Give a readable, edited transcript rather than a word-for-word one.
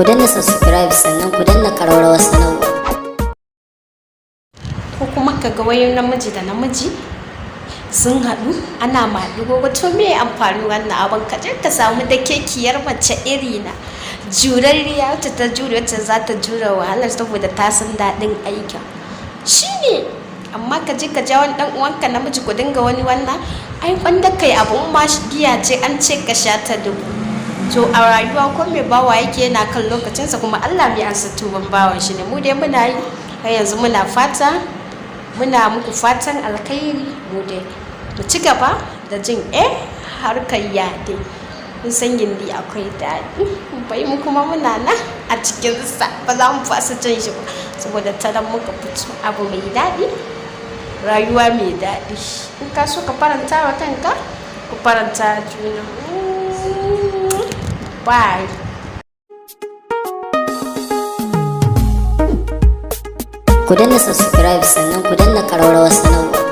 ku danna subscribe sannan ku danna ƙararrawar sanarwa. Ko kuma ka ga wayoyin namiji da namiji sun haɗu ana maɗigo, wato me amfani wannan abin? Ka je ka samu da kekiyar mace iri na jurarriya wacce ta jure, wacce za ta jure wahalar saboda ta san daɗin aikin shine. Amma ka je ka ja wani ɗan uwanka namiji ku dinga wani wannan, ai wanda kai abun ma giya ce an ce ka sha ta dubu. To a rayuwa ko mai bawa yake yana kan lokacinsa, kuma Allah bai ansa tuban bawan shi ne. Mu dai muna yi har yanzu, muna fata, muna muku fatan alkhairi. Mu dai mu ci gaba da jin harkar yaɗe, mun san gindi akwai daɗi, bai mu kuma muna nan a cikin sa, ba za mu fasa jin shi ba, saboda taron muka fito abu mai daɗi, rayuwa mai daɗi. In ka so ka faranta wa kanka, ku faranta juna. Bye. Ku danna subscribe sannan ku danna ƙararrawar sanarwa.